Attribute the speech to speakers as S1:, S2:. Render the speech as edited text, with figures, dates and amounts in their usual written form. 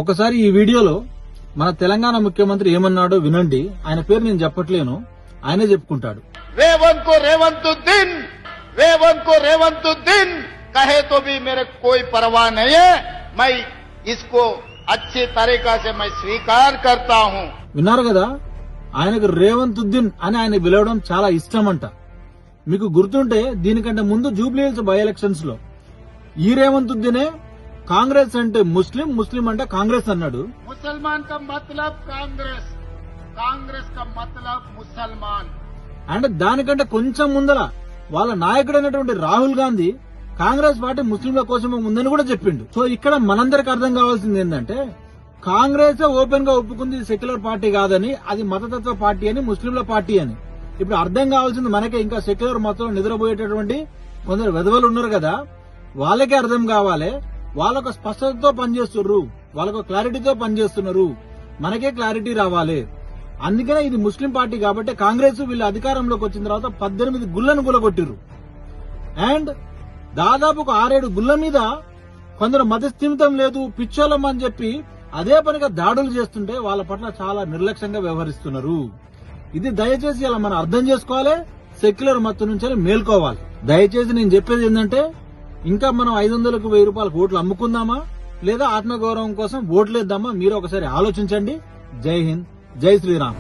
S1: ఒకసారి ఈ వీడియోలో మన తెలంగాణ ముఖ్యమంత్రి ఏమన్నాడో వినండి. ఆయన పేరు నేను చెప్పట్లేను, ఆయనే చెప్పుకుంటాడు.
S2: रेवंतुद्दीन कहे तो भी मेरे कोई परवाह नहीं है, मैं इसको अच्छी तरीका से मैं स्वीकार करता हूं.
S1: విన్నారు కదా, ఆయనకు రేవంతుద్దీన్ అని ఆయన పిలవడం చాలా ఇష్టం అంట. మీకు గుర్తుంటే దీనికంటే ముందు జూబ్లీ హిల్స్ బై ఎలక్షన్స్ లో ఈ రేవంతుద్దీనే కాంగ్రెస్ అంటే ముస్లిం, ముస్లిం అంటే కాంగ్రెస్ అన్నాడు.
S2: ముసల్మాన్ కా మతలబ్ కాంగ్రెస్, కాంగ్రెస్ కా మతలబ్ ముసల్మాన్.
S1: అంటే దానికంటే కొంచెం ముందర వాళ్ళ నాయకుడైనటువంటి రాహుల్ గాంధీ కాంగ్రెస్ పార్టీ ముస్లింల కోసమే ఉందని కూడా చెప్పిండు. సో ఇక్కడ మనందరికి అర్థం కావాల్సింది ఏంటంటే కాంగ్రెస్ ఓపెన్ గా ఒప్పుకుంది సెక్యులర్ పార్టీ కాదని, అది మతతత్వ పార్టీ అని, ముస్లింల పార్టీ అని. ఇప్పుడు అర్థం కావాల్సింది మనకే, ఇంకా సెక్యులర్ మతంలో నిద్రపోయేటటువంటి కొందరు వెధవలు ఉన్నారు కదా, వాళ్ళకే అర్థం కావాలి. వాళ్ళొక స్పష్టతతో పనిచేస్తున్నారు, వాళ్ళొక క్లారిటీతో పనిచేస్తున్నారు, మనకే క్లారిటీ రావాలి. అందుకనే ఇది ముస్లిం పార్టీ కాబట్టి కాంగ్రెస్ వీళ్ళు అధికారంలోకి వచ్చిన తర్వాత 18 గుళ్లను గులగొట్టిరు. అండ్ దాదాపు ఒక 6-7 గుళ్ల మీద కొందరు మతస్థిమితం లేదు, పిచ్చోళం అని చెప్పి అదే పనిగా దాడులు చేస్తుంటే వాళ్ళ పట్ల చాలా నిర్లక్ష్యంగా వ్యవహరిస్తున్నారు. ఇది దయచేసి ఇలా మనం అర్థం చేసుకోవాలి, సెక్యులర్ మతం నుంచి మేల్కోవాలి. దయచేసి నేను చెప్పేది ఏంటంటే ఇంకా మనం 500కు 1000 రూపాయలకు ఓట్లు అమ్ముకుందామా లేదా ఆత్మగౌరవం కోసం ఓట్లేద్దామా, మీరు ఒకసారి ఆలోచించండి. జై హింద్, జై శ్రీరామ్.